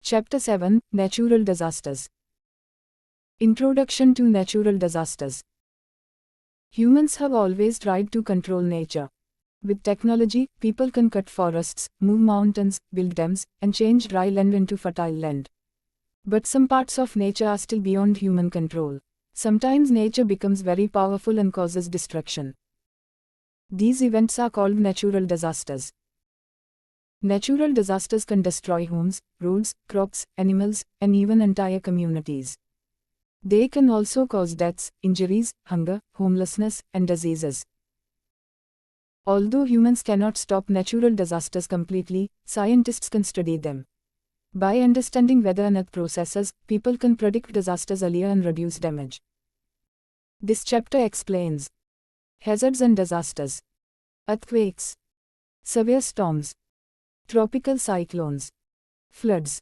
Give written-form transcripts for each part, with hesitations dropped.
Chapter 7 Natural Disasters. Introduction to Natural Disasters. Humans have always tried to control nature. With technology, people can cut forests, move mountains, build dams, and change dry land into fertile land. But some parts of nature are still beyond human control. Sometimes nature becomes very powerful and causes destruction. These events are called natural disasters. Natural disasters can destroy homes, roads, crops, animals, and even entire communities. They can also cause deaths, injuries, hunger, homelessness, and diseases. Although humans cannot stop natural disasters completely, scientists can study them. By understanding weather and earth processes, people can predict disasters earlier and reduce damage. This chapter explains hazards and disasters, earthquakes, severe storms, tropical cyclones, floods,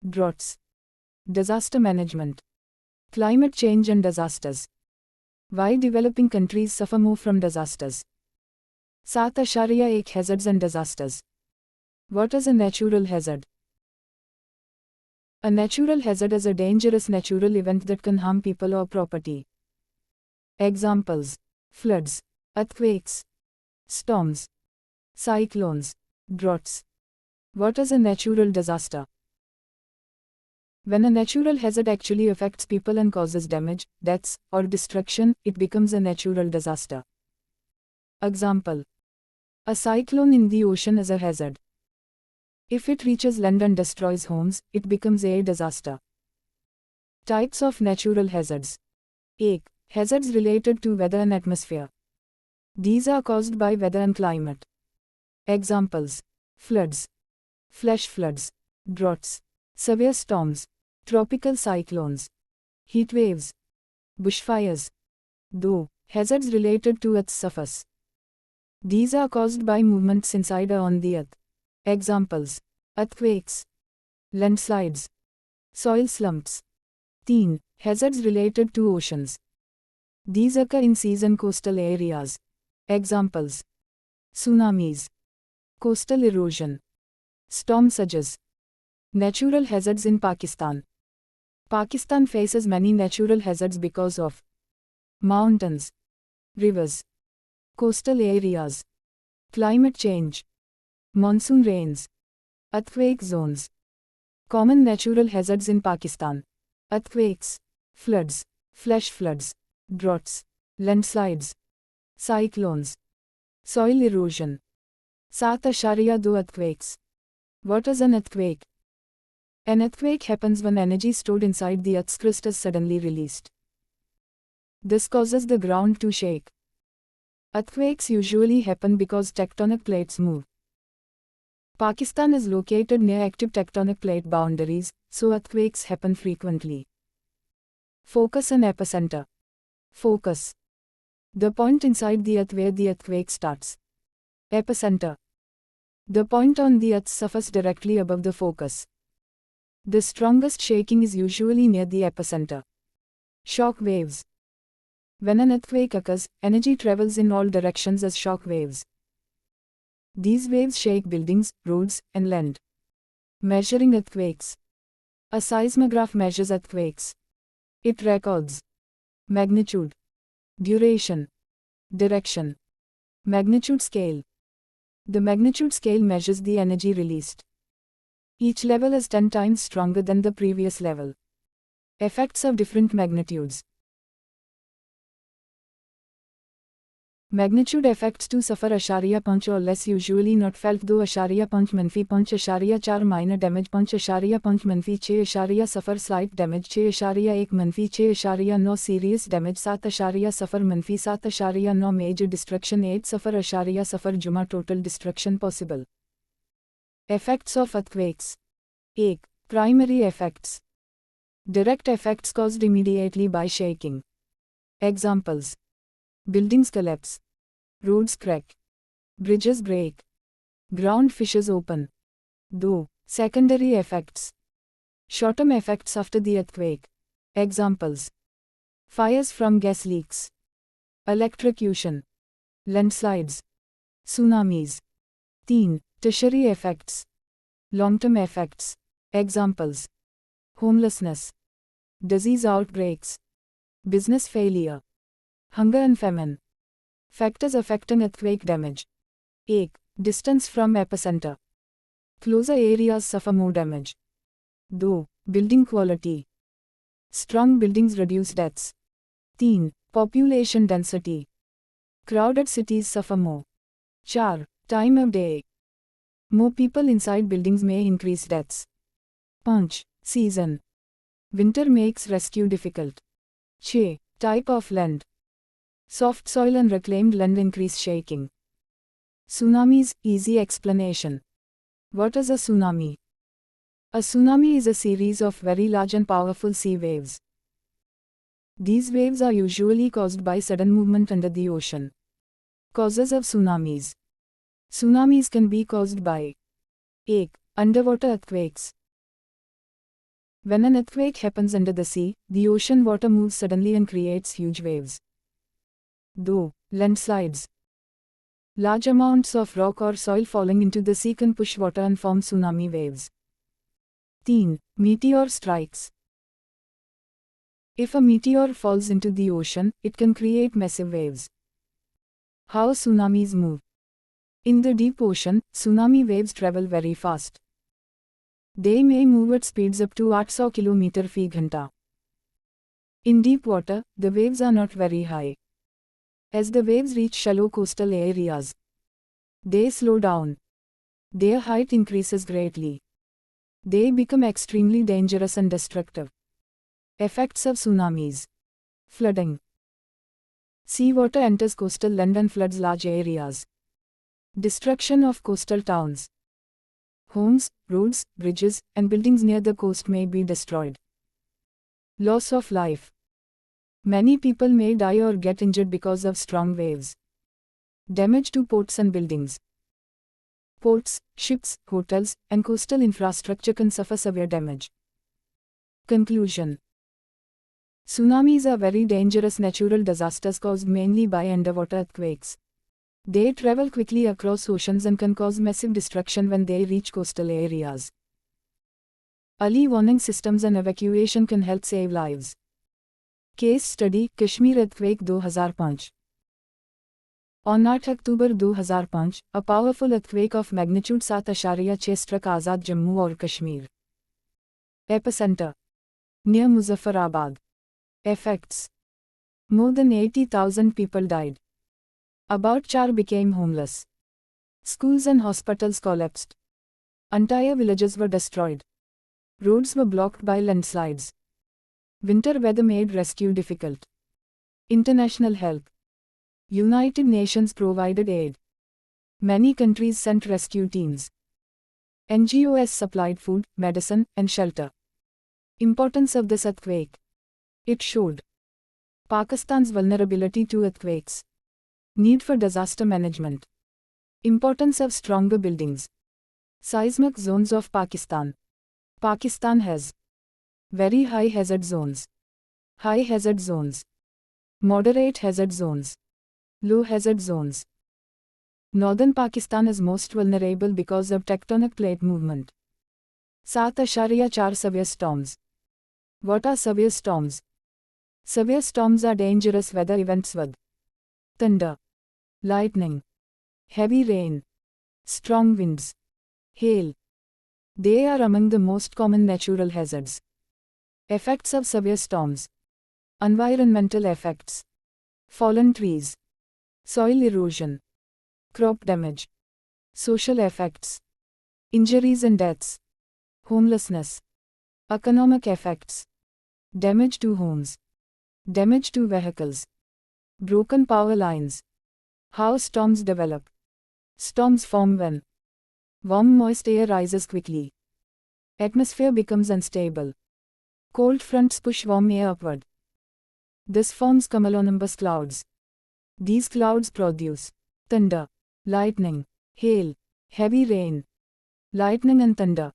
droughts, disaster management, climate change and disasters. Why developing countries suffer more from disasters? 7.1 Hazards and disasters. What is a natural hazard? A natural hazard is a dangerous natural event that can harm people or property. Examples: floods, earthquakes, storms, cyclones, droughts. What is a natural disaster? When a natural hazard actually affects people and causes damage, deaths, or destruction, it becomes a natural disaster. Example: a cyclone in the ocean is a hazard. If it reaches land and destroys homes, it becomes a disaster. Types of natural hazards. 1. Hazards related to weather and atmosphere. These are caused by weather and climate. Examples: floods, flash floods, droughts, severe storms, tropical cyclones, heat waves, bushfires. 2. Hazards related to Earth's surface. These are caused by movements inside or on the Earth. Examples: earthquakes, landslides, soil slumps. 3. Hazards related to oceans. These occur in seas and coastal areas. Examples: tsunamis, coastal erosion, storm surges. Natural hazards in Pakistan. Pakistan faces many natural hazards because of mountains, rivers, coastal areas, climate change, monsoon rains, earthquake zones. Common natural hazards in Pakistan: earthquakes, floods, flash floods, droughts, landslides, cyclones, soil erosion. 7.2 Earthquakes. What is an earthquake? An earthquake happens when energy stored inside the Earth's crust is suddenly released. This causes the ground to shake. Earthquakes usually happen because tectonic plates move. Pakistan is located near active tectonic plate boundaries, so earthquakes happen frequently. Focus and epicenter. Focus: the point inside the Earth where the earthquake starts. Epicenter: the point on the Earth's surface directly above the focus. The strongest shaking is usually near the epicenter. Shock waves. When an earthquake occurs, energy travels in all directions as shock waves. These waves shake buildings, roads, and land. Measuring earthquakes. A seismograph measures earthquakes. It records magnitude, duration, direction. Magnitude scale. The magnitude scale measures the energy released. Each level is 10 times stronger than the previous level. Effects of different magnitudes. Magnitude effects 2.5 or less usually not felt though -5.4 minor damage 5.6 slight damage 6.1 serious damage 7.0 major destruction 8.0 Juma total destruction possible. Effects of earthquakes. 1. Primary effects. Direct effects caused immediately by shaking. Examples: buildings collapse, roads crack, bridges break, ground fissures open. 2. Secondary effects. Short-term effects after the earthquake. Examples: fires from gas leaks, electrocution, landslides, tsunamis. 3. Tertiary effects. Long-term effects. Examples: homelessness, disease outbreaks, business failure, hunger and famine. Factors affecting earthquake damage. 1. Distance from epicenter. Closer areas suffer more damage. 2. Building quality. Strong buildings reduce deaths. 3. Population density. Crowded cities suffer more. 4. Time of day. More people inside buildings may increase deaths. 5. Season. Winter makes rescue difficult. 6. Type of land. Soft soil and reclaimed land increase shaking. Tsunamis, easy explanation. What is a tsunami? A tsunami is a series of very large and powerful sea waves. These waves are usually caused by sudden movement under the ocean. Causes of tsunamis. Tsunamis can be caused by 1. Underwater earthquakes. When an earthquake happens under the sea, the ocean water moves suddenly and creates huge waves. 2. Landslides. Large amounts of rock or soil falling into the sea can push water and form tsunami waves. 3. Meteor strikes. If a meteor falls into the ocean, it can create massive waves. How tsunamis move. In the deep ocean, tsunami waves travel very fast. They may move at speeds up to 800 km/h. In deep water, the waves are not very high. As the waves reach shallow coastal areas, they slow down. Their height increases greatly. They become extremely dangerous and destructive. Effects of tsunamis. Flooding. Seawater enters coastal land and floods large areas. Destruction of coastal towns. Homes, roads, bridges, and buildings near the coast may be destroyed. Loss of life. Many people may die or get injured because of strong waves. Damage to ports and buildings. Ports, ships, hotels, and coastal infrastructure can suffer severe damage. Conclusion. Tsunamis are very dangerous natural disasters caused mainly by underwater earthquakes. They travel quickly across oceans and can cause massive destruction when they reach coastal areas. Early warning systems and evacuation can help save lives. Case study, Kashmir earthquake 2005. On 8 October 2005, a powerful earthquake of magnitude 7.6 struck Azad Jammu or Kashmir. Epicenter. Near Muzaffarabad. Effects. More than 80,000 people died. About 4 became homeless. Schools and hospitals collapsed. Entire villages were destroyed. Roads were blocked by landslides. Winter weather made rescue difficult. International help. United Nations provided aid. Many countries sent rescue teams. NGOs supplied food, medicine, and shelter. Importance of this earthquake. It showed Pakistan's vulnerability to earthquakes. Need for disaster management. Importance of stronger buildings. Seismic zones of Pakistan. Pakistan has very high hazard zones, high hazard zones, moderate hazard zones, low hazard zones. Northern Pakistan is most vulnerable because of tectonic plate movement. 7.4 severe storms. What are severe storms? Severe storms are dangerous weather events with thunder, lightning, heavy rain, strong winds, hail. They are among the most common natural hazards. Effects of severe storms. Environmental effects. Fallen trees. Soil erosion. Crop damage. Social effects. Injuries and deaths. Homelessness. Economic effects. Damage to homes. Damage to vehicles. Broken power lines. How storms develop. Storms form when warm moist air rises quickly. Atmosphere becomes unstable. Cold fronts push warm air upward. This forms cumulonimbus clouds. These clouds produce thunder, lightning, hail, heavy rain. Lightning and thunder.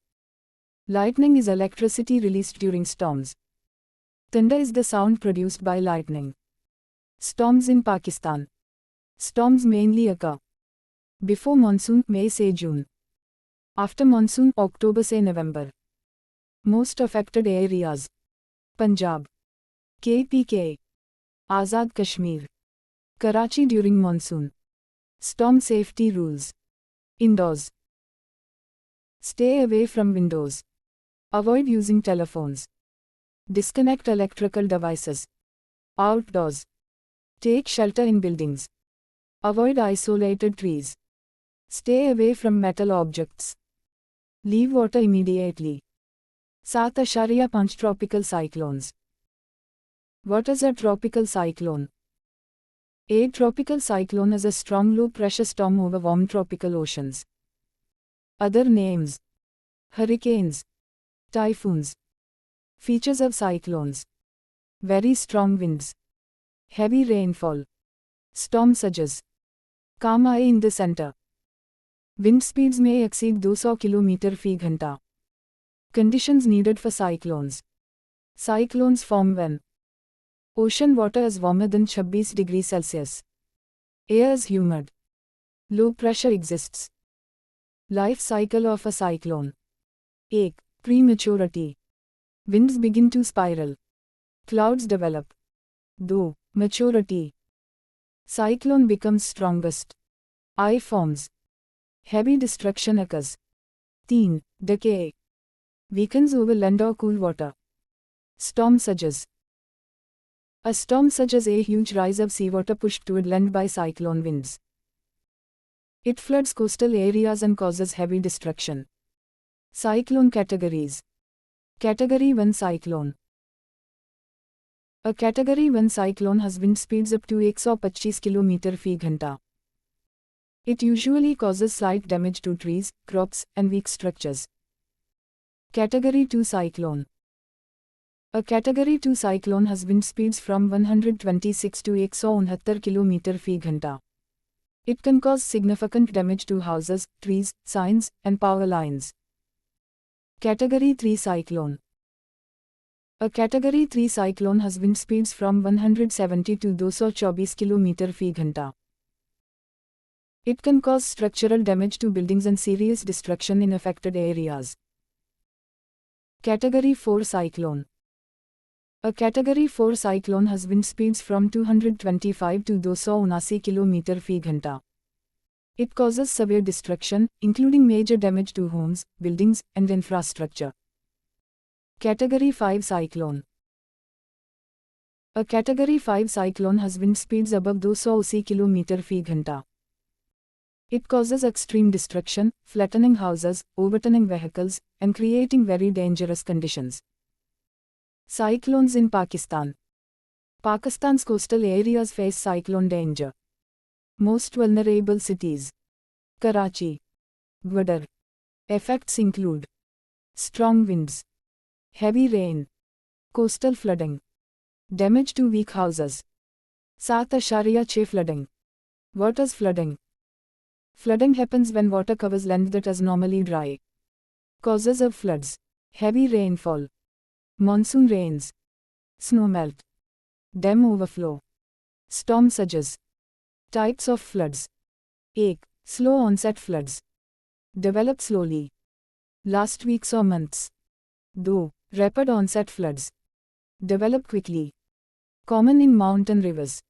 Lightning is electricity released during storms. Thunder is the sound produced by lightning. Storms in Pakistan. Storms mainly occur before monsoon, May से June. After monsoon, October से November. Most affected areas: Punjab, KPK, Azad Kashmir, Karachi during monsoon. Storm safety rules. Indoors. Stay away from windows. Avoid using telephones. Disconnect electrical devices. Outdoors. Take shelter in buildings. Avoid isolated trees. Stay away from metal objects. Leave water immediately. 7.5 tropical cyclones. What is a tropical cyclone? A tropical cyclone is a strong low-pressure storm over warm tropical oceans. Other names: hurricanes, typhoons. Features of cyclones: very strong winds, heavy rainfall, storm surges, calm eye in the center. Wind speeds may exceed 200 km/h. Conditions needed for cyclones. Cyclones form when ocean water is warmer than 26 degrees Celsius. Air is humid. Low pressure exists. Life cycle of a cyclone. 1. Prematurity. Winds begin to spiral. Clouds develop. 2. Maturity. Cyclone becomes strongest. Eye forms. Heavy destruction occurs. 3. Decay. Weakens over land or cool water. Storm surges. A storm surge is a huge rise of seawater pushed toward land by cyclone winds. It floods coastal areas and causes heavy destruction. Cyclone categories. Category 1 cyclone. A Category 1 cyclone has wind speeds up to 125 km/h. It usually causes slight damage to trees, crops, and weak structures. Category 2 cyclone. A Category 2 cyclone has wind speeds from 126 to 169 km/h. It can cause significant damage to houses, trees, signs, and power lines. Category 3 cyclone. A Category 3 cyclone has wind speeds from 170 to 224 km/h. It can cause structural damage to buildings and serious destruction in affected areas. Category 4 cyclone. A Category 4 cyclone has wind speeds from 225 to 279 km/h. It causes severe destruction, including major damage to homes, buildings, and infrastructure. Category 5 cyclone. A Category 5 cyclone has wind speeds above 280 km/h. It causes extreme destruction, flattening houses, overturning vehicles, and creating very dangerous conditions. Cyclones in Pakistan. Pakistan's coastal areas face cyclone danger. Most vulnerable cities: Karachi, Gwadar. Effects include strong winds, heavy rain, coastal flooding, damage to weak houses. 7.6 flooding. What is flooding? Flooding happens when water covers land that is normally dry. Causes of floods: heavy rainfall, monsoon rains, snowmelt, dam overflow, storm surges. Types of floods: 1. Slow onset floods. Develop slowly. Last weeks or months. 2. Rapid onset floods. Develop quickly. Common in mountain rivers.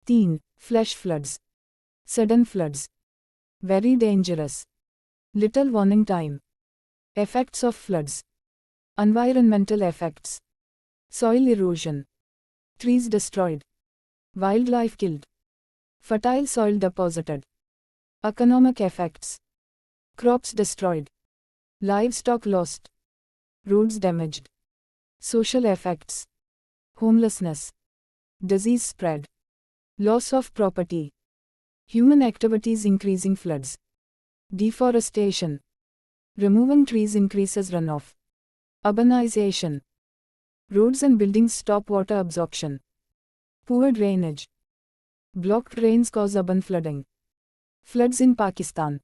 3. Flash floods. Sudden floods. Very dangerous. Little warning time. Effects of floods. Environmental effects: soil erosion, trees destroyed, wildlife killed, fertile soil deposited. Economic effects: crops destroyed, livestock lost, roads damaged. Social effects: homelessness, disease spread, loss of property. Human activities increasing floods. Deforestation. Removing trees increases runoff. Urbanization. Roads and buildings stop water absorption. Poor drainage. Blocked drains cause urban flooding. Floods in Pakistan.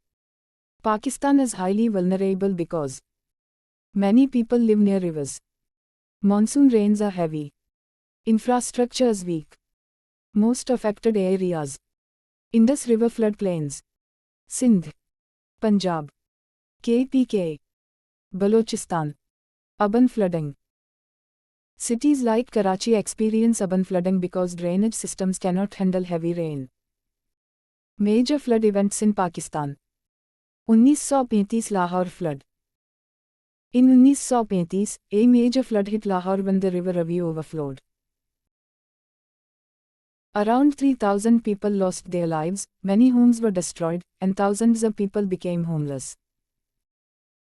Pakistan is highly vulnerable because many people live near rivers. Monsoon rains are heavy. Infrastructure is weak. Most affected areas: Indus River floodplains, Sindh, Punjab, KPK, Balochistan. Urban flooding. Cities like Karachi experience urban flooding because drainage systems cannot handle heavy rain. Major flood events in Pakistan. 1935 Lahore flood. In 1935, a major flood hit Lahore when the river Ravi overflowed. Around 3,000 people lost their lives, many homes were destroyed, and thousands of people became homeless.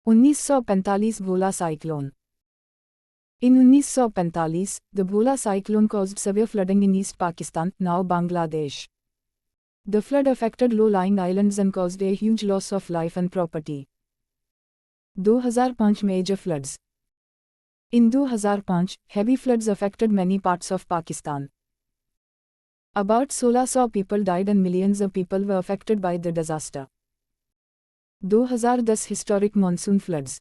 1945 Bhola cyclone. In 1945, the Bhola cyclone caused severe flooding in East Pakistan, now Bangladesh. The flood affected low-lying islands and caused a huge loss of life and property. 2005 major floods. In 2005, heavy floods affected many parts of Pakistan. About 1,600 people died and millions of people were affected by the disaster. 2010 historic monsoon floods.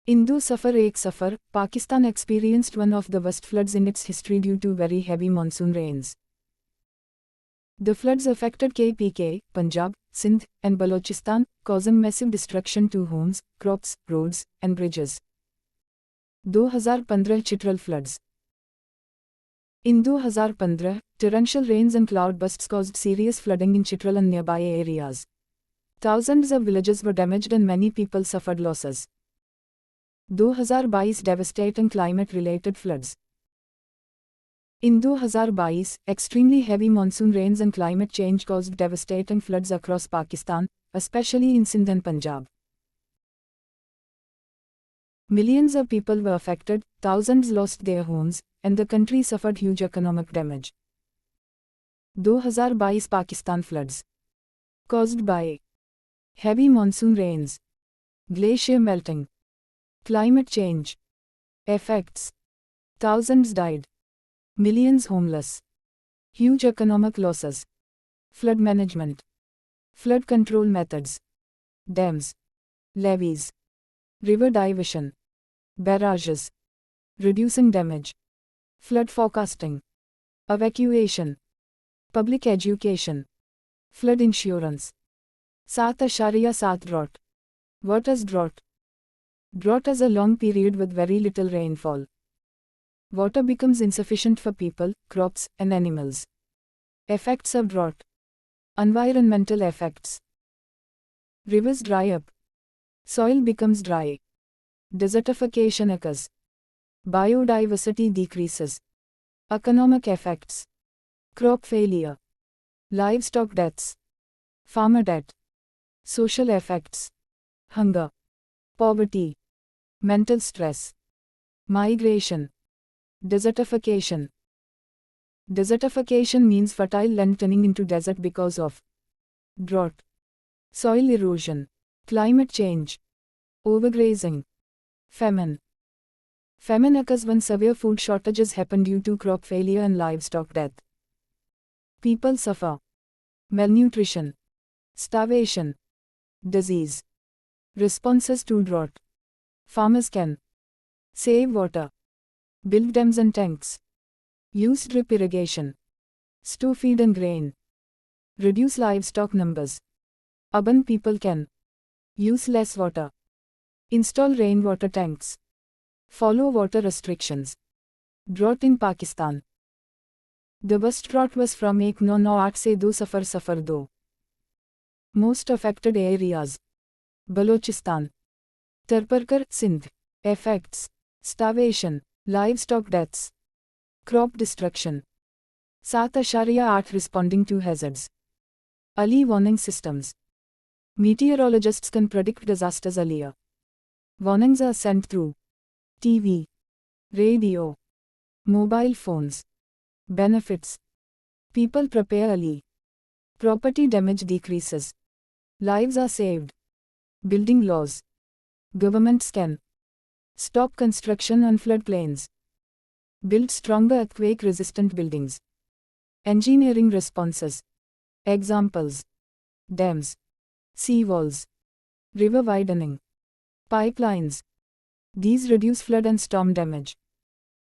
In Do Safar Ek Safar, Pakistan experienced one of the worst floods in its history due to very heavy monsoon rains. The floods affected KPK, Punjab, Sindh, and Balochistan, causing massive destruction to homes, crops, roads, and bridges. 2015 Chitral floods. In 2015, torrential rains and cloudbursts caused serious flooding in Chitral and nearby areas. Thousands of villages were damaged and many people suffered losses. 2022 devastating climate-related floods. In 2022, extremely heavy monsoon rains and climate change caused devastating floods across Pakistan, especially in Sindh and Punjab. Millions of people were affected, thousands lost their homes, and the country suffered huge economic damage. 2022 Pakistan floods. Caused by heavy monsoon rains, glacier melting, climate change effects. Thousands died. Millions homeless. Huge economic losses. Flood management. Flood control methods. Dams. Levees. River diversion. Barrages. Reducing damage. Flood forecasting. Evacuation. Public education. Flood insurance. 7.7 drought. What is drought? Drought is a long period with very little rainfall. Water becomes insufficient for people, crops, and animals. Effects of drought. Environmental effects. Rivers dry up. Soil becomes dry. Desertification occurs. Biodiversity decreases. Economic effects. Crop failure. Livestock deaths. Farmer debt. Social effects. Hunger. Poverty. Mental stress. Migration. Desertification. Desertification means fertile land turning into desert because of drought. Soil erosion. Climate change. Overgrazing. Famine. Famine occurs when severe food shortages happen due to crop failure and livestock death. People suffer. Malnutrition. Starvation. Disease. Responses to drought. Farmers can save water. Build dams and tanks. Use drip irrigation. Store feed and grain. Reduce livestock numbers. Urban people can use less water. Install rainwater tanks. Follow water restrictions. Drought in Pakistan. The worst drought was from 1998 se 2 Safar 2. Most affected areas. Balochistan. Tarparkar, Sindh. Effects. Starvation. Livestock deaths. Crop destruction. 7.8 responding to hazards. Early warning systems. Meteorologists can predict disasters earlier. Warnings are sent through TV, radio, mobile phones. Benefits. People prepare early. Property damage decreases. Lives are saved. Building laws. Governments can stop construction on floodplains. Build stronger earthquake-resistant buildings. Engineering responses. Examples. Dams. Seawalls. River widening. Pipelines. These reduce flood and storm damage.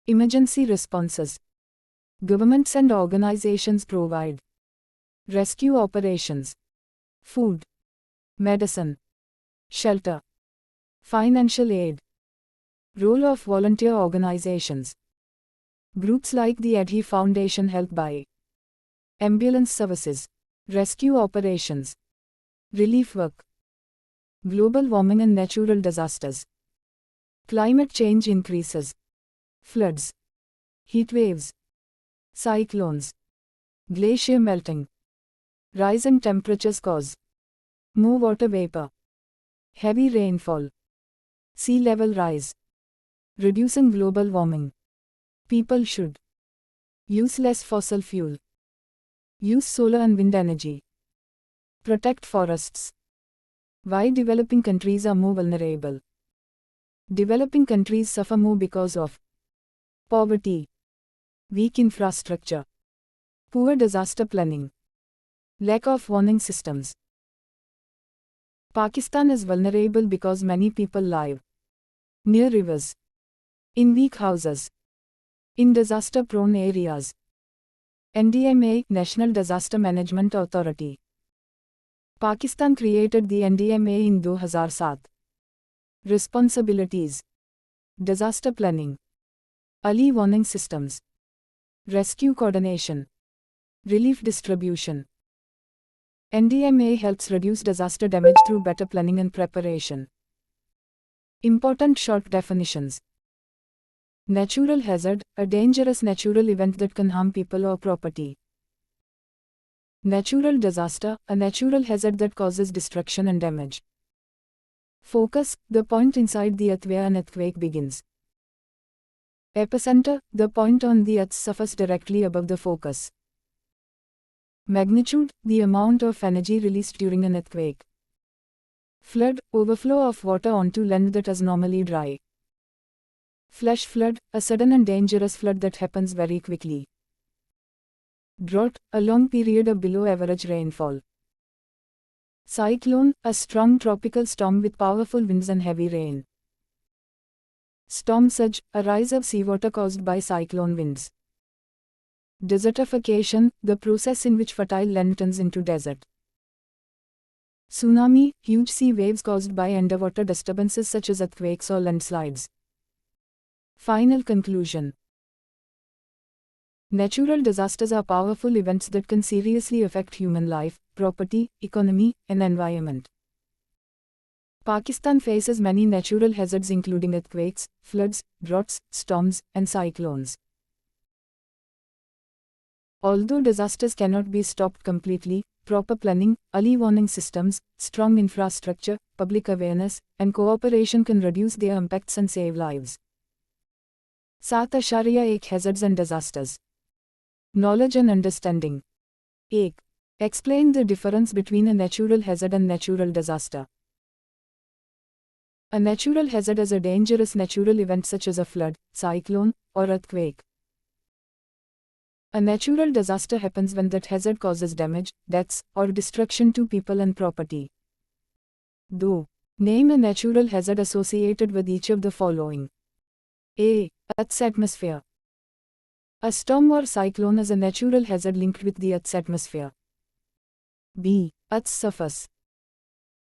Emergency responses. Governments and organizations provide rescue operations, food, medicine, shelter, Financial aid. Role of volunteer organizations. Groups like the ADHI Foundation help by ambulance services, rescue operations, relief work, global warming and natural disasters, climate change increases, floods, heat waves, cyclones, glacier melting, rising temperatures cause more water vapor, heavy rainfall, sea level rise, reducing global warming. People should use less fossil fuel, use solar and wind energy, protect forests. Why developing countries are more vulnerable? Developing countries suffer more because of poverty, weak infrastructure, poor disaster planning, lack of warning systems. Pakistan is vulnerable because many people live near rivers, in weak houses, in disaster-prone areas. NDMA, National Disaster Management Authority. Pakistan created the NDMA in 2007. Responsibilities: disaster planning, early warning systems, rescue coordination, relief distribution. NDMA helps reduce disaster damage through better planning and preparation. Important short definitions. Natural hazard, a dangerous natural event that can harm people or property. Natural disaster, a natural hazard that causes destruction and damage. Focus, the point inside the earth where an earthquake begins. Epicenter, the point on the earth's surface directly above the focus. Magnitude, the amount of energy released during an earthquake. Flood, overflow of water onto land that is normally dry. Flash flood, a sudden and dangerous flood that happens very quickly. Drought, a long period of below average rainfall. Cyclone, a strong tropical storm with powerful winds and heavy rain. Storm surge, a rise of seawater caused by cyclone winds. Desertification, the process in which fertile land turns into desert. Tsunami, huge sea waves caused by underwater disturbances such as earthquakes or landslides. Final conclusion. Natural disasters are powerful events that can seriously affect human life, property, economy, and environment. Pakistan faces many natural hazards including earthquakes, floods, droughts, storms, and cyclones. Although disasters cannot be stopped completely, proper planning, early warning systems, strong infrastructure, public awareness, and cooperation can reduce their impacts and save lives. 7.1 Hazards and disasters. Knowledge and understanding. 1. Explain the difference between a natural hazard and natural disaster. A natural hazard is a dangerous natural event such as a flood, cyclone, or earthquake. A natural disaster happens when that hazard causes damage, deaths, or destruction to people and property. Do. Name a natural hazard associated with each of the following. A. Earth's atmosphere. A storm or cyclone is a natural hazard linked with the Earth's atmosphere. B. Earth's surface.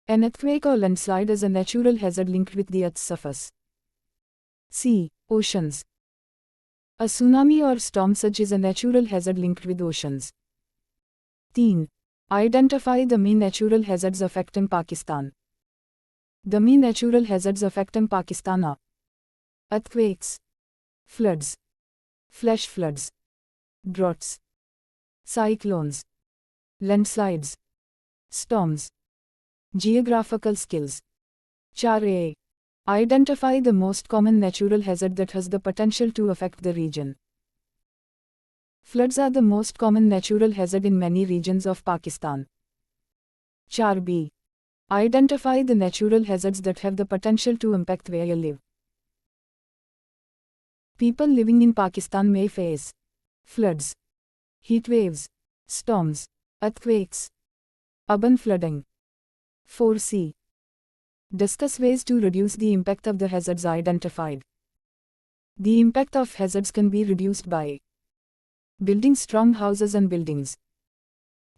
An earthquake or landslide is a natural hazard linked with the Earth's surface. C. Oceans. A tsunami or storm surge is a natural hazard linked with oceans. 3. Identify the main natural hazards affecting Pakistan. The main natural hazards affecting Pakistan are earthquakes, floods, flash floods, droughts, cyclones, landslides, storms. Geographical skills. 4. Identify the most common natural hazard that has the potential to affect the region. Floods are the most common natural hazard in many regions of Pakistan. 4b. Identify the natural hazards that have the potential to impact where you live. People living in Pakistan may face floods, heat waves, storms, earthquakes, urban flooding. 4c. Discuss ways to reduce the impact of the hazards identified. The impact of hazards can be reduced by building strong houses and buildings,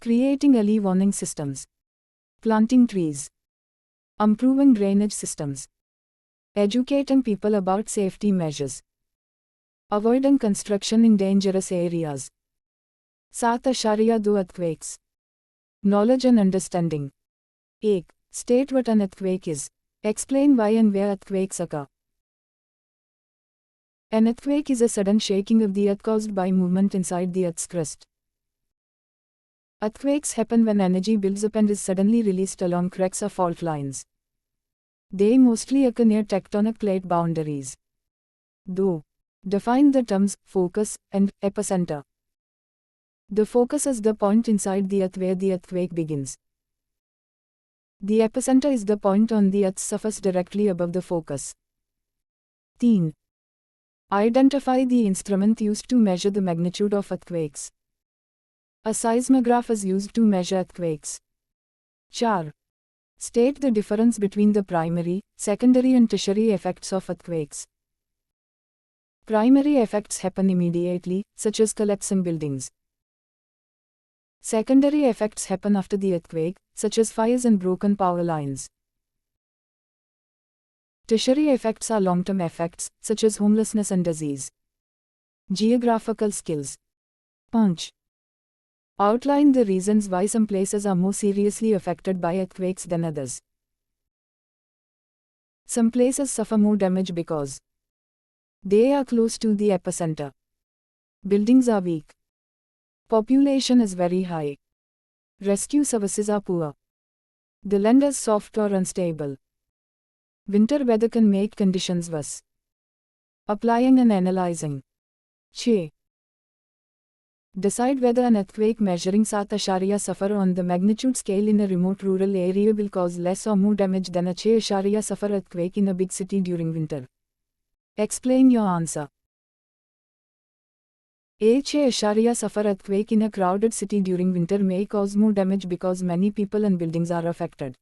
creating early warning systems, planting trees, improving drainage systems, Educating people about safety measures. Avoiding construction in dangerous areas. 7.2 Earthquakes. Knowledge and understanding. 1. State what an earthquake is. Explain why and where earthquakes occur. An earthquake is a sudden shaking of the earth caused by movement inside the earth's crust. Earthquakes happen when energy builds up and is suddenly released along cracks or fault lines. They mostly occur near tectonic plate boundaries. Though, define the terms focus and epicenter. The focus is the point inside the earth where the earthquake begins. The epicenter is the point on the earth's surface directly above the focus. 3. Identify the instrument used to measure the magnitude of earthquakes. A seismograph is used to measure earthquakes. 4. State the difference between the primary, secondary and tertiary effects of earthquakes. Primary effects happen immediately, such as collapsing buildings. Secondary effects happen after the earthquake, such as fires and broken power lines. Tertiary effects are long-term effects, such as homelessness and disease. Geographical skills. Punch. Outline the reasons why some places are more seriously affected by earthquakes than others. Some places suffer more damage because they are close to the epicenter. Buildings are weak. Population is very high. Rescue services are poor. The land is soft or unstable. Winter weather can make conditions worse. Applying and analyzing. 6. Decide whether an earthquake measuring 7.0 suffer on the magnitude scale in a remote rural area will cause less or more damage than a 6.0 suffer earthquake in a big city during winter. Explain your answer. A 6.0 suffer earthquake in a crowded city during winter may cause more damage because many people and buildings are affected.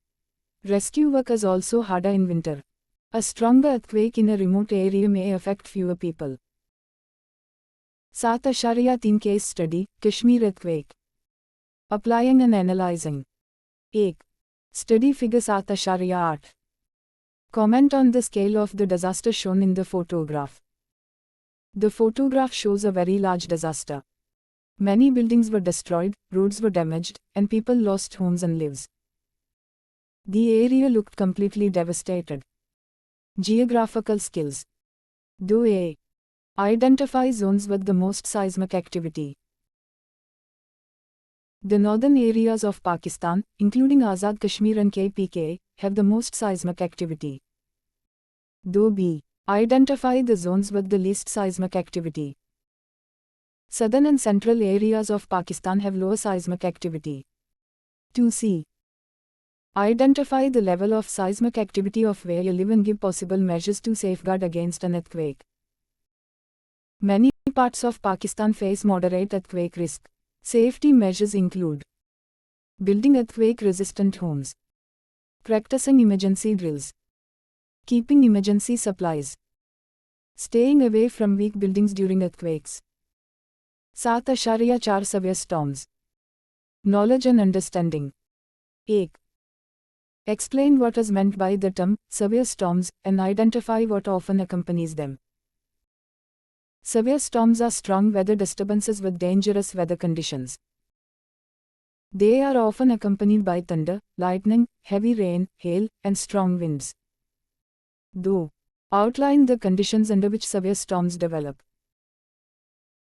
Rescue work is also harder in winter. A stronger earthquake in a remote area may affect fewer people. 7.3 Case Study, Kashmir Earthquake. Applying and analyzing. 1. Study Figure 7.8. Comment on the scale of the disaster shown in the photograph. The photograph shows a very large disaster. Many buildings were destroyed, roads were damaged, and people lost homes and lives. The area looked completely devastated. Geographical skills. Do A. Identify zones with the most seismic activity. The northern areas of Pakistan, including Azad Kashmir and KPK, have the most seismic activity. Do B. Identify the zones with the least seismic activity. Southern and central areas of Pakistan have lower seismic activity. 2C. Identify the level of seismic activity of where you live and give possible measures to safeguard against an earthquake. Many parts of Pakistan face moderate earthquake risk. Safety measures include building earthquake-resistant homes, practicing emergency drills, keeping emergency supplies, staying away from weak buildings during earthquakes. 7.4 Severe storms. Knowledge and understanding. 1. Explain what is meant by the term severe storms and identify what often accompanies them. Severe storms are strong weather disturbances with dangerous weather conditions. They are often accompanied by thunder, lightning, heavy rain, hail, and strong winds. Though, outline the conditions under which severe storms develop.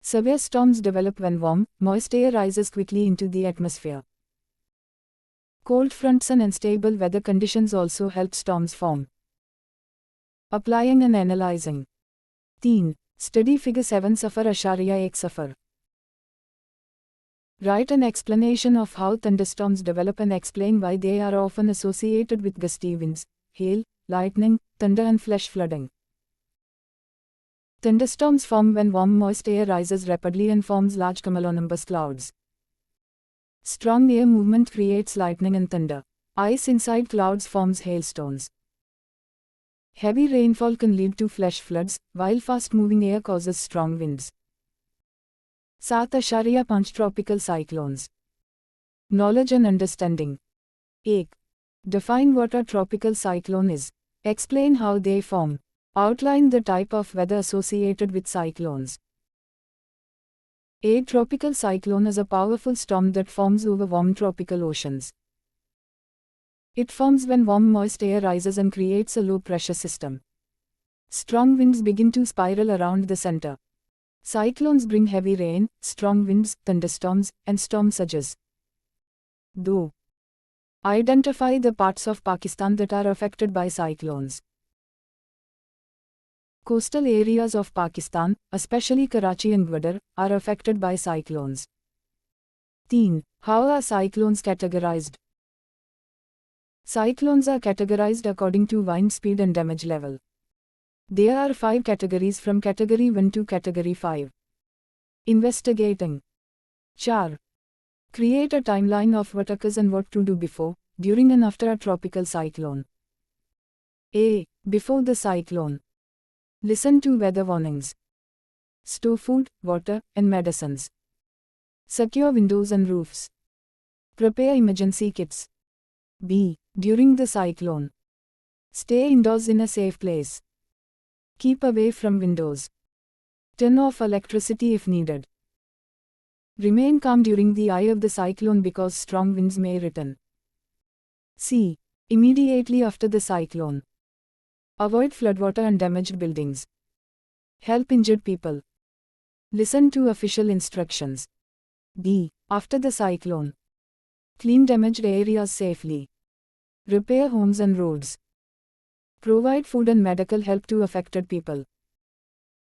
Severe storms develop when warm, moist air rises quickly into the atmosphere. Cold fronts and unstable weather conditions also help storms form. Applying and analyzing. 3. Study Figure 7.1 suffer. Write an explanation of how thunderstorms develop and explain why they are often associated with gusty winds, hail, lightning, thunder and flash flooding. Thunderstorms form when warm moist air rises rapidly and forms large cumulonimbus clouds. Strong air movement creates lightning and thunder. Ice inside clouds forms hailstones. Heavy rainfall can lead to flash floods, while fast-moving air causes strong winds. 7.5 Tropical cyclones. Knowledge and understanding. 1. Define what a tropical cyclone is. Explain how they form. Outline the type of weather associated with cyclones. A tropical cyclone is a powerful storm that forms over warm tropical oceans. It forms when warm moist air rises and creates a low-pressure system. Strong winds begin to spiral around the center. Cyclones bring heavy rain, strong winds, thunderstorms, and storm surges. Do. Identify the parts of Pakistan that are affected by cyclones. Coastal areas of Pakistan, especially Karachi and Gwadar, are affected by cyclones. 3. How are cyclones categorized? Cyclones are categorized according to wind speed and damage level. There are 5 categories from Category 1 to Category 5. Investigating. 4. Create a timeline of what occurs and what to do before, during and after a tropical cyclone. A. Before the cyclone. Listen to weather warnings. Store food, water, and medicines. Secure windows and roofs. Prepare emergency kits. B. During the cyclone. Stay indoors in a safe place. Keep away from windows. Turn off electricity if needed. Remain calm during the eye of the cyclone because strong winds may return. C. Immediately after the cyclone. Avoid floodwater and damaged buildings. Help injured people. Listen to official instructions. D. After the cyclone. Clean damaged areas safely. Repair homes and roads. Provide food and medical help to affected people.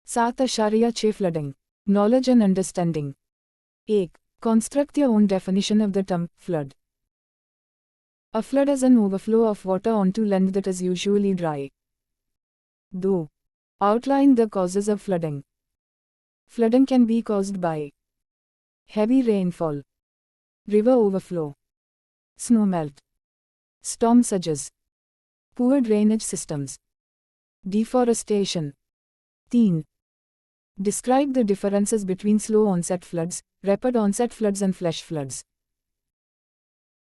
7.6 Flooding. Knowledge and understanding. 1. Construct your own definition of the term flood. A flood is an overflow of water onto land that is usually dry. 2. Outline the causes of flooding. Flooding can be caused by heavy rainfall, river overflow, snowmelt, storm surges, poor drainage systems, deforestation. 3. Describe the differences between slow onset floods, rapid onset floods and flash floods.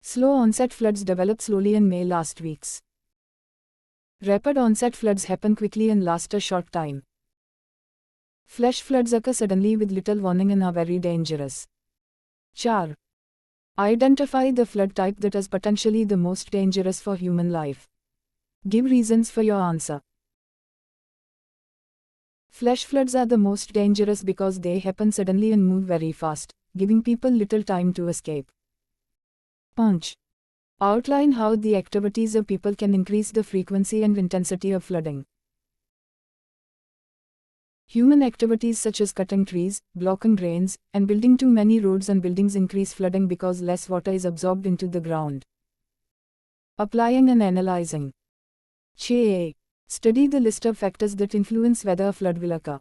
Slow onset floods develop slowly and may last weeks. Rapid onset floods happen quickly and last a short time. Flash floods occur suddenly with little warning and are very dangerous. 4. Identify the flood type that is potentially the most dangerous for human life. Give reasons for your answer. Flash floods are the most dangerous because they happen suddenly and move very fast, giving people little time to escape. Punch. Outline how the activities of people can increase the frequency and intensity of flooding. Human activities such as cutting trees, blocking drains, and building too many roads and buildings increase flooding because less water is absorbed into the ground. Applying and analyzing. A. Study the list of factors that influence whether a flood will occur.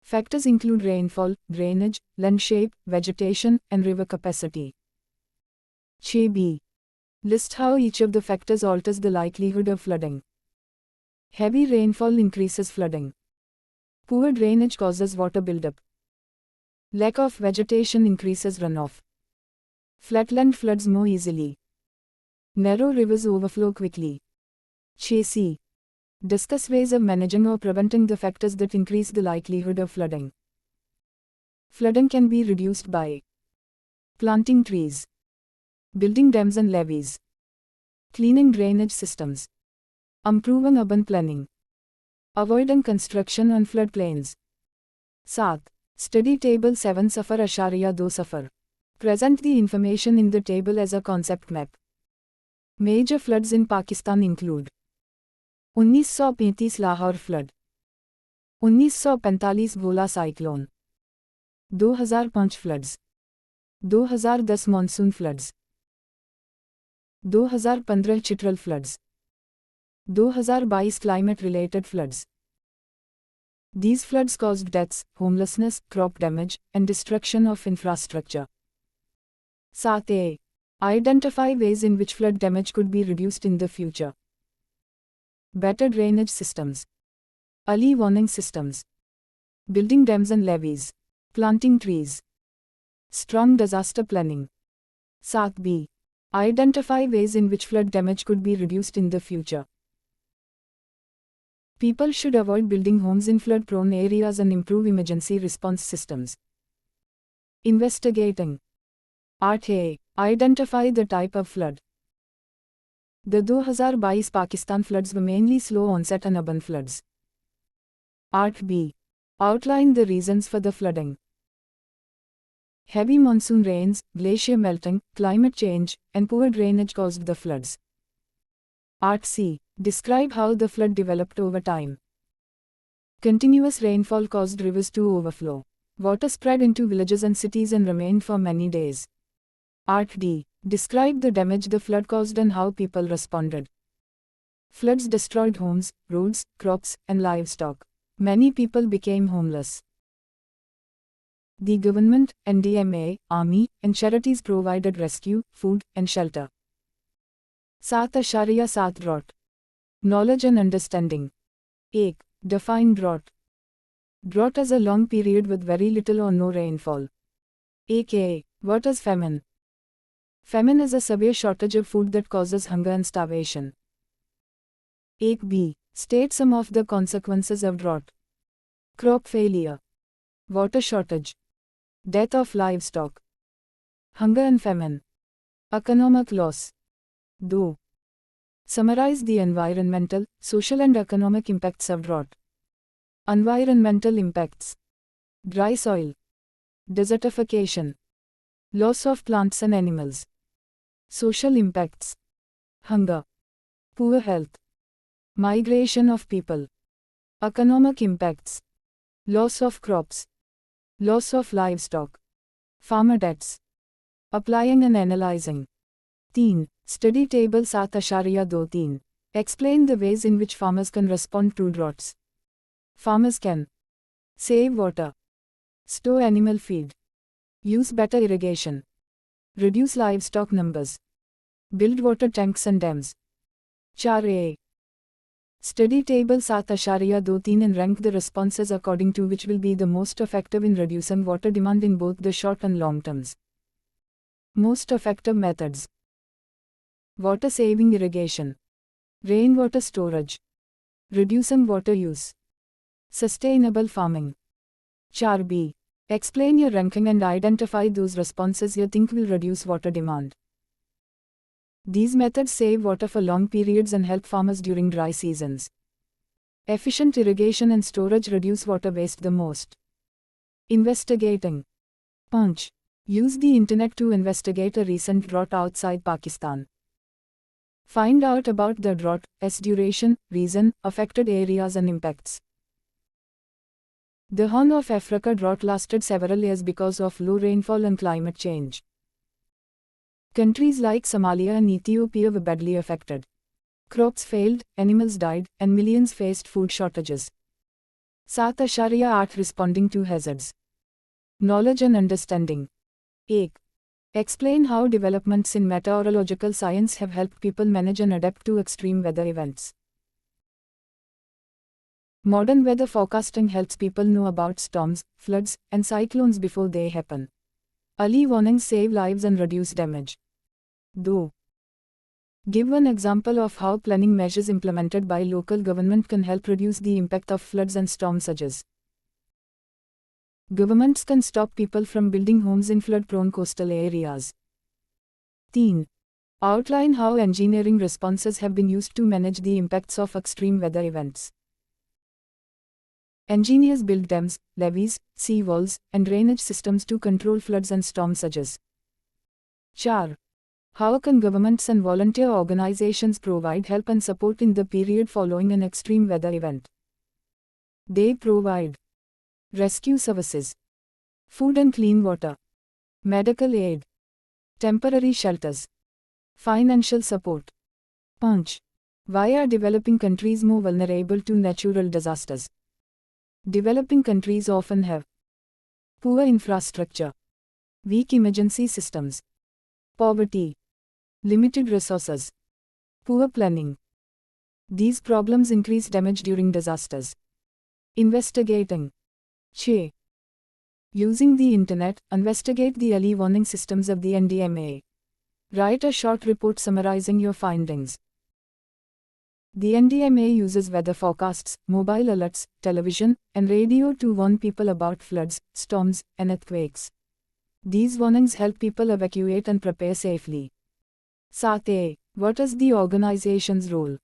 Factors include rainfall, drainage, land shape, vegetation, and river capacity. B. List how each of the factors alters the likelihood of flooding. Heavy rainfall increases flooding. Poor drainage causes water buildup. Lack of vegetation increases runoff. Flatland floods more easily. Narrow rivers overflow quickly. C. Discuss ways of managing or preventing the factors that increase the likelihood of flooding. Flooding can be reduced by planting trees, building dams and levees, cleaning drainage systems, improving urban planning, avoiding construction on floodplains. 7. Study Table 7 0.2 Suffer. Present the information in the table as a concept map. Major floods in Pakistan include 1935 Lahore flood, 1945 Bhola cyclone, 2005 floods, 2010 monsoon floods, 2015 Chitral floods, 2022 climate-related floods. These floods caused deaths, homelessness, crop damage, and destruction of infrastructure. 7. Identify ways in which flood damage could be reduced in the future. Better drainage systems, early warning systems, building dams and levees, planting trees, strong disaster planning. 7b. Identify ways in which flood damage could be reduced in the future. People should avoid building homes in flood-prone areas and improve emergency response systems. Investigating. 8. Identify the type of flood. The 2022 Pakistan floods were mainly slow onset and urban floods. 8b. Outline the reasons for the flooding. Heavy monsoon rains, glacier melting, climate change, and poor drainage caused the floods. 8c. Describe how the flood developed over time. Continuous rainfall caused rivers to overflow. Water spread into villages and cities and remained for many days. 8d. Describe the damage the flood caused and how people responded. Floods destroyed homes, roads, crops, and livestock. Many people became homeless. The government, NDMA, army, and charities provided rescue, food, and shelter. 7.7 Drought. Knowledge and understanding. 1. Define drought. Drought is a long period with very little or no rainfall. aka, what is famine? Famine is a severe shortage of food that causes hunger and starvation. 8b. State some of the consequences of drought. Crop failure. Water shortage. Death of livestock. Hunger and famine. Economic loss. 2. Summarize the environmental, social and economic impacts of drought. Environmental impacts. Dry soil. Desertification. Loss of plants and animals. Social impacts. Hunger. Poor health. Migration of people. Economic impacts. Loss of crops. Loss of livestock. Farmer debts. Applying and analyzing. 3. Study table 7.23. Explain the ways in which farmers can respond to droughts. Farmers can save water, store animal feed, use better irrigation, reduce livestock numbers, build water tanks and dams. 4a. Study table 7.23 and rank the responses according to which will be the most effective in reducing water demand in both the short and long terms. Most effective methods. Water saving irrigation, rainwater storage, reducing water use, sustainable farming. 4b. Explain your ranking and identify those responses you think will reduce water demand. These methods save water for long periods and help farmers during dry seasons. Efficient irrigation and storage reduce water waste the most. Investigating. Punch. Use the internet to investigate a recent drought outside Pakistan. Find out about the drought's duration, reason, affected areas and impacts. The Horn of Africa drought lasted several years because of low rainfall and climate change. Countries like Somalia and Ethiopia were badly affected. Crops failed, animals died, and millions faced food shortages. 7.8 Responding to hazards. Knowledge and understanding. 1. Explain how developments in meteorological science have helped people manage and adapt to extreme weather events. Modern weather forecasting helps people know about storms, floods, and cyclones before they happen. Early warnings save lives and reduce damage. 2. Give one example of how planning measures implemented by local government can help reduce the impact of floods and storm surges. Governments can stop people from building homes in flood-prone coastal areas. 3. Outline how engineering responses have been used to manage the impacts of extreme weather events. Engineers build dams, levees, sea walls, and drainage systems to control floods and storm surges. 4. How can governments and volunteer organizations provide help and support in the period following an extreme weather event? They provide rescue services, food and clean water, medical aid, temporary shelters, financial support. Punch. Why are developing countries more vulnerable to natural disasters? Developing countries often have poor infrastructure, weak emergency systems, poverty, limited resources, poor planning. These problems increase damage during disasters. Investigating. 6. Using the internet, investigate the early warning systems of the NDMA. Write a short report summarizing your findings. The NDMA uses weather forecasts, mobile alerts, television, and radio to warn people about floods, storms, and earthquakes. These warnings help people evacuate and prepare safely. 7. What is the organization's role?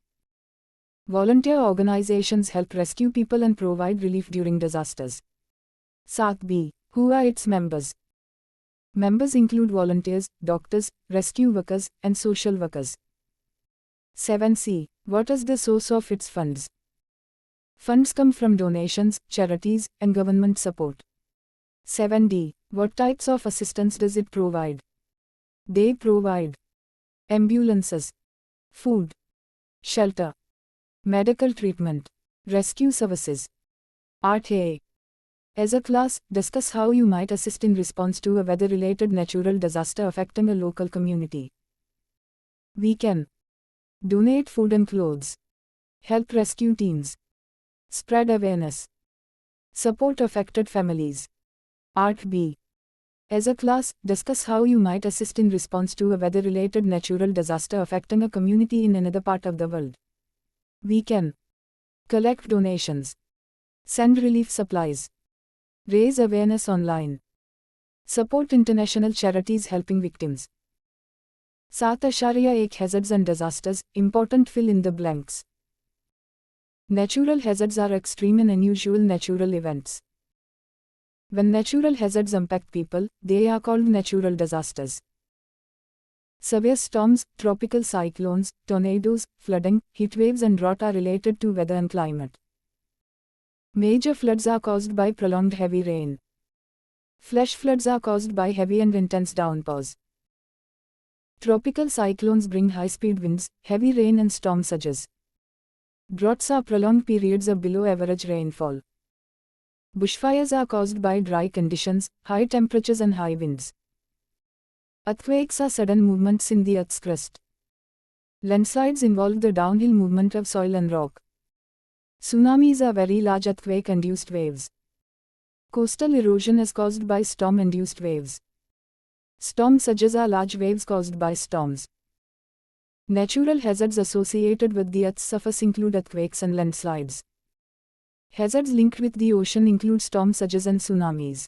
Volunteer organizations help rescue people and provide relief during disasters. 7b. Who are its members? Members include volunteers, doctors, rescue workers, and social workers. 7c. What is the source of its funds? Funds come from donations, charities, and government support. 7d. What types of assistance does it provide? They provide ambulances, food, shelter, medical treatment, rescue services. 8a. As a class, discuss how you might assist in response to a weather-related natural disaster affecting a local community. We can donate food and clothes, help rescue teams, spread awareness, support affected families. 8b. As a class, discuss how you might assist in response to a weather-related natural disaster affecting a community in another part of the world. We can collect donations, send relief supplies, raise awareness online, support international charities helping victims. 7.1 Hazards and disasters, important fill in the blanks. Natural hazards are extreme and unusual natural events. When natural hazards impact people, they are called natural disasters. Severe storms, tropical cyclones, tornadoes, flooding, heat waves and drought are related to weather and climate. Major floods are caused by prolonged heavy rain. Flash floods are caused by heavy and intense downpours. Tropical cyclones bring high-speed winds, heavy rain and storm surges. Droughts are prolonged periods of below-average rainfall. Bushfires are caused by dry conditions, high temperatures and high winds. Earthquakes are sudden movements in the Earth's crust. Landslides involve the downhill movement of soil and rock. Tsunamis are very large earthquake-induced waves. Coastal erosion is caused by storm-induced waves. Storm surges are large waves caused by storms. Natural hazards associated with the Earth's surface include earthquakes and landslides. Hazards linked with the ocean include storm surges and tsunamis.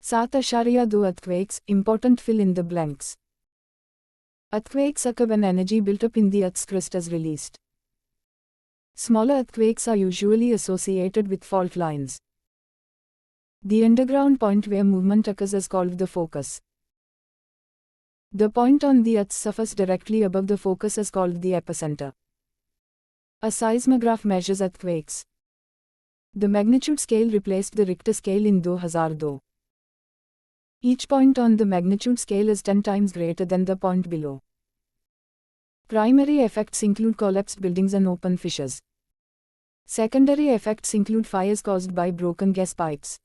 7.2 Earthquakes, important fill in the blanks. Earthquakes occur when energy built up in the Earth's crust is released. Smaller earthquakes are usually associated with fault lines. The underground point where movement occurs is called the focus. The point on the Earth's surface directly above the focus is called the epicenter. A seismograph measures earthquakes. The magnitude scale replaced the Richter scale in 2002. Each point on the magnitude scale is 10 times greater than the point below. Primary effects include collapsed buildings and open fissures. Secondary effects include fires caused by broken gas pipes.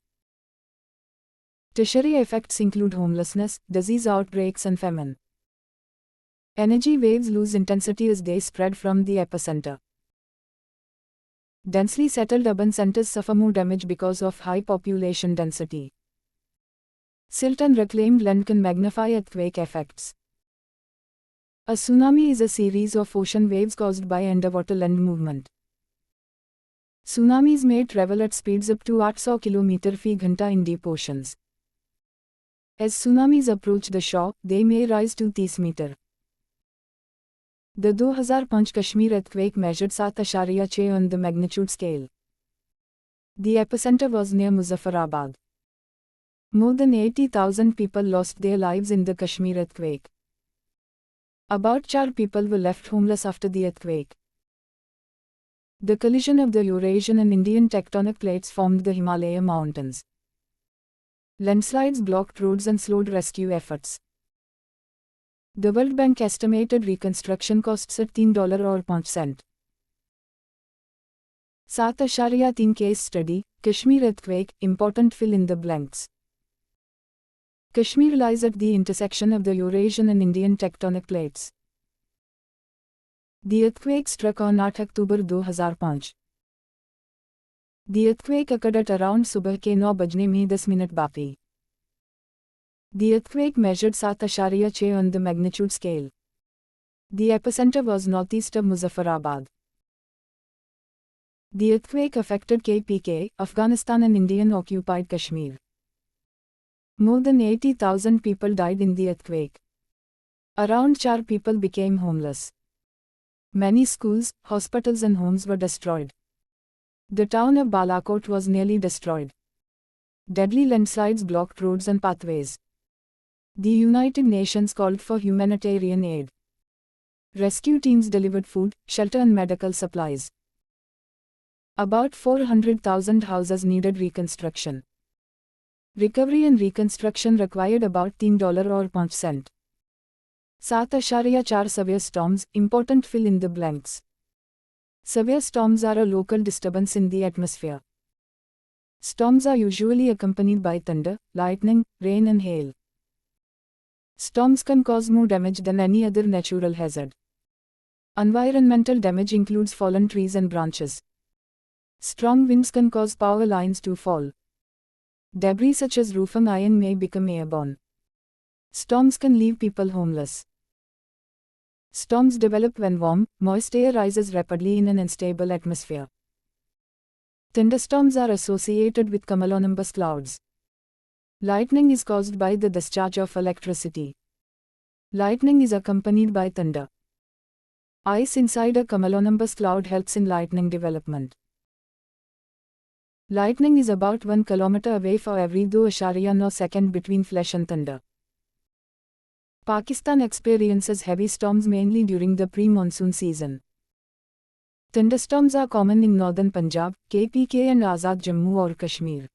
Tertiary effects include homelessness, disease outbreaks and famine. Energy waves lose intensity as they spread from the epicenter. Densely settled urban centers suffer more damage because of high population density. Silt and reclaimed land can magnify earthquake effects. A tsunami is a series of ocean waves caused by underwater land movement. Tsunamis may travel at speeds up to 800 km/h in deep oceans. As tsunamis approach the shore, they may rise to 30 meters. The 2005 Kashmir earthquake measured 7.6 on the magnitude scale. The epicenter was near Muzaffarabad. More than 80,000 people lost their lives in the Kashmir earthquake. About 4 people were left homeless after the earthquake. The collision of the Eurasian and Indian tectonic plates formed the Himalaya mountains. Landslides blocked roads and slowed rescue efforts. The World Bank estimated reconstruction costs at $3 or 5 cents. 7.3 Case study, Kashmir earthquake, important fill in the blanks. Kashmir lies at the intersection of the Eurasian and Indian tectonic plates. The earthquake struck on 8 October 2005. The earthquake occurred at around सुबह के 9 बजने में 10 minute बाकी. The earthquake measured 7.6 on the magnitude scale. The epicenter was northeast of Muzaffarabad. The earthquake affected KPK, Afghanistan and Indian-occupied Kashmir. More than 80,000 people died in the earthquake. Around 4 people became homeless. Many schools, hospitals and homes were destroyed. The town of Balakot was nearly destroyed. Deadly landslides blocked roads and pathways. The United Nations called for humanitarian aid. Rescue teams delivered food, shelter and medical supplies. About 400,000 houses needed reconstruction. Recovery and reconstruction required about $3 or 5 cents. 7.4 severe storms, important fill in the blanks. Severe storms are a local disturbance in the atmosphere. Storms are usually accompanied by thunder, lightning, rain and hail. Storms can cause more damage than any other natural hazard. Environmental damage includes fallen trees and branches. Strong winds can cause power lines to fall. Debris such as roofing iron may become airborne. Storms can leave people homeless. Storms develop when warm, moist air rises rapidly in an unstable atmosphere. Thunderstorms are associated with cumulonimbus clouds. Lightning is caused by the discharge of electricity. Lightning is accompanied by thunder. Ice inside a cumulonimbus cloud helps in lightning development. Lightning is about 1 kilometer away for every 2.9 second between flash and thunder. Pakistan experiences heavy storms mainly during the pre-monsoon season. Thunderstorms are common in northern Punjab, KPK and Azad Jammu or Kashmir.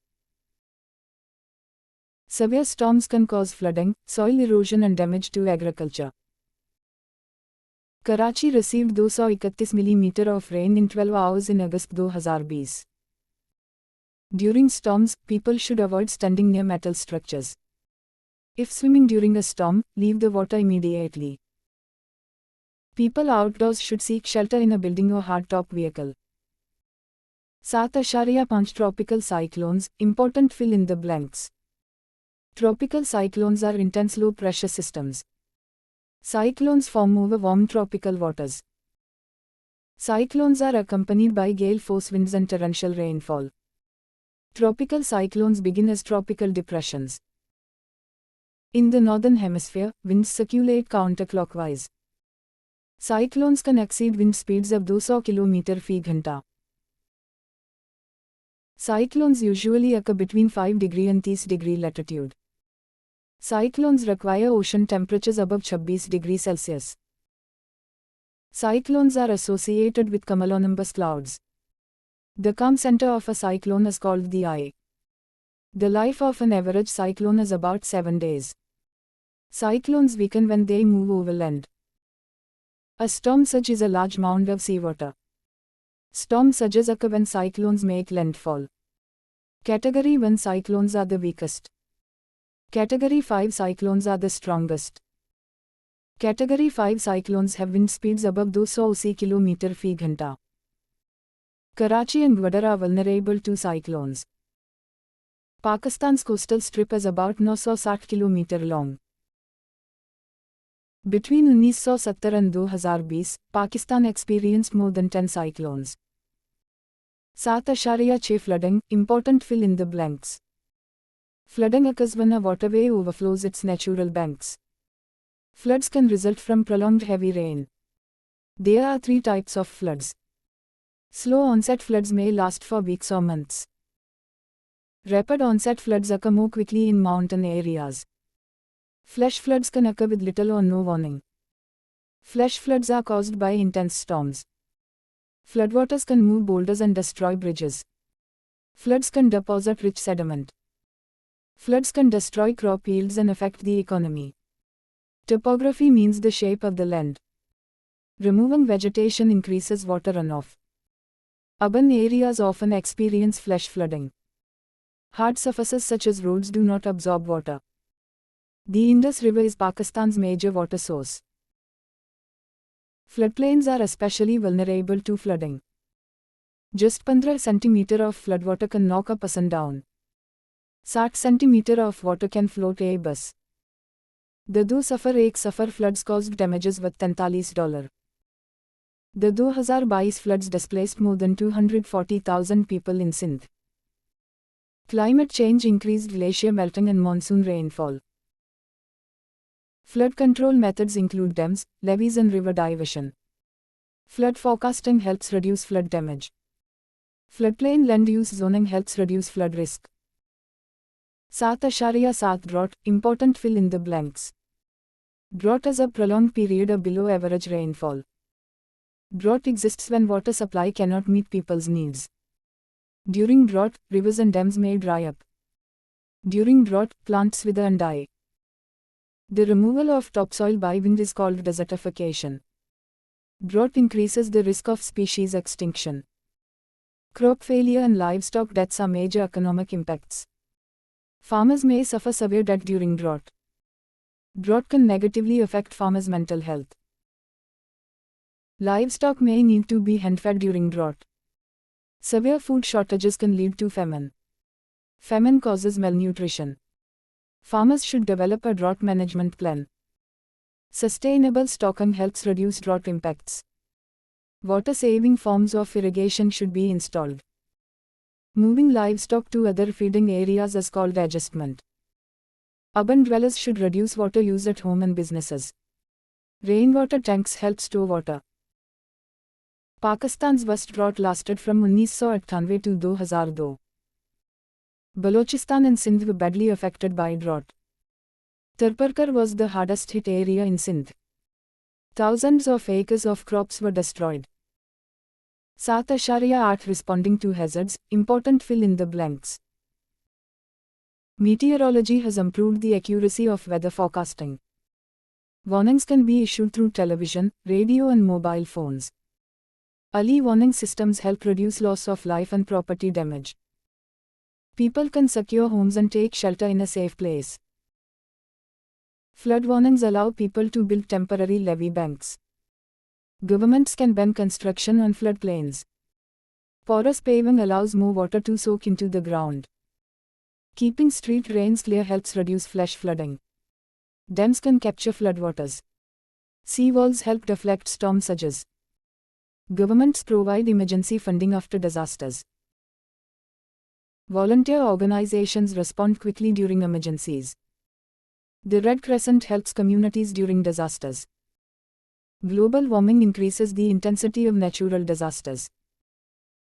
Severe storms can cause flooding, soil erosion and damage to agriculture. Karachi received 231 millimeter of rain in 12 hours in August 2020. During storms, people should avoid standing near metal structures. If swimming during a storm, leave the water immediately. People outdoors should seek shelter in a building or hardtop vehicle. 7.5 tropical cyclones, important fill in the blanks. Tropical cyclones are intense low-pressure systems. Cyclones form over warm tropical waters. Cyclones are accompanied by gale force winds and torrential rainfall. Tropical cyclones begin as tropical depressions. In the northern hemisphere, winds circulate counterclockwise. Cyclones can exceed wind speeds of 200 km/h. Cyclones usually occur between 5° and 30° latitude. Cyclones require ocean temperatures above 26°C. Cyclones are associated with cumulonimbus clouds. The calm center of a cyclone is called the eye. The life of an average cyclone is about 7 days. Cyclones weaken when they move overland. A storm surge is a large mound of seawater. Storm surges occur when cyclones make landfall. Category 1 cyclones are the weakest. Category 5 cyclones are the strongest. Category 5 cyclones have wind speeds above 280 km/h. Karachi and Gwadar are vulnerable to cyclones. Pakistan's coastal strip is about 960 km long. Between 1970 and 2020, Pakistan experienced more than 10 cyclones. 7.6 flooding, important fill in the blanks. Flooding occurs when a waterway overflows its natural banks. Floods can result from prolonged heavy rain. There are 3 types of floods. Slow onset floods may last for weeks or months. Rapid onset floods occur more quickly in mountain areas. Flash floods can occur with little or no warning. Flash floods are caused by intense storms. Floodwaters can move boulders and destroy bridges. Floods can deposit rich sediment. Floods can destroy crop yields and affect the economy. Topography means the shape of the land. Removing vegetation increases water runoff. Urban areas often experience flash flooding. Hard surfaces such as roads do not absorb water. The Indus River is Pakistan's major water source. Floodplains are especially vulnerable to flooding. Just 15 centimeter of floodwater can knock a person down. 60 centimeter of water can float a bus. The 2001 floods caused damages worth $43. The 2022 floods displaced more than 240,000 people in Sindh. Climate change increased glacier melting and monsoon rainfall. Flood control methods include dams, levees and river diversion. Flood forecasting helps reduce flood damage. Floodplain land use zoning helps reduce flood risk. 7.7 Drought, important fill in the blanks. Drought is a prolonged period of below average rainfall. Drought exists when water supply cannot meet people's needs. During drought, rivers and dams may dry up. During drought, plants wither and die. The removal of topsoil by wind is called desertification. Drought increases the risk of species extinction. Crop failure and livestock deaths are major economic impacts. Farmers may suffer severe debt during drought. Drought can negatively affect farmers' mental health. Livestock may need to be hand-fed during drought. Severe food shortages can lead to famine. Famine causes malnutrition. Farmers should develop a drought management plan. Sustainable stocking helps reduce drought impacts. Water-saving forms of irrigation should be installed. Moving livestock to other feeding areas is called adjustment. Urban dwellers should reduce water use at home and businesses. Rainwater tanks help store water. Pakistan's worst drought lasted from 1998 to 2002. Balochistan and Sindh were badly affected by drought. Tarparkar was the hardest hit area in Sindh. Thousands of acres of crops were destroyed. 7.8 Responding to hazards, important fill in the blanks. Meteorology has improved the accuracy of weather forecasting. Warnings can be issued through television, radio and mobile phones. Early warning systems help reduce loss of life and property damage. People can secure homes and take shelter in a safe place. Flood warnings allow people to build temporary levee banks. Governments can ban construction on floodplains. Porous paving allows more water to soak into the ground. Keeping street drains clear helps reduce flash flooding. Dams can capture floodwaters. Seawalls help deflect storm surges. Governments provide emergency funding after disasters. Volunteer organizations respond quickly during emergencies. The Red Crescent helps communities during disasters. Global warming increases the intensity of natural disasters.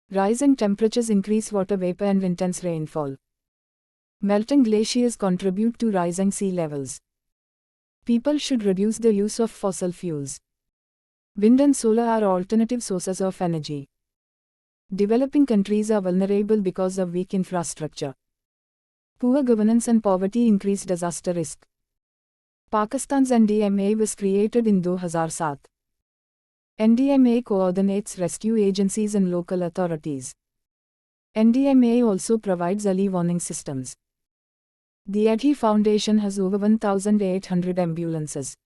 Rising temperatures increase water vapor and intense rainfall. Melting glaciers contribute to rising sea levels. People should reduce the use of fossil fuels. Wind and solar are alternative sources of energy. Developing countries are vulnerable because of weak infrastructure. Poor governance and poverty increase disaster risk. Pakistan's NDMA was created in 2007. NDMA coordinates rescue agencies and local authorities. NDMA also provides early warning systems. The ADHI Foundation has over 1,800 ambulances.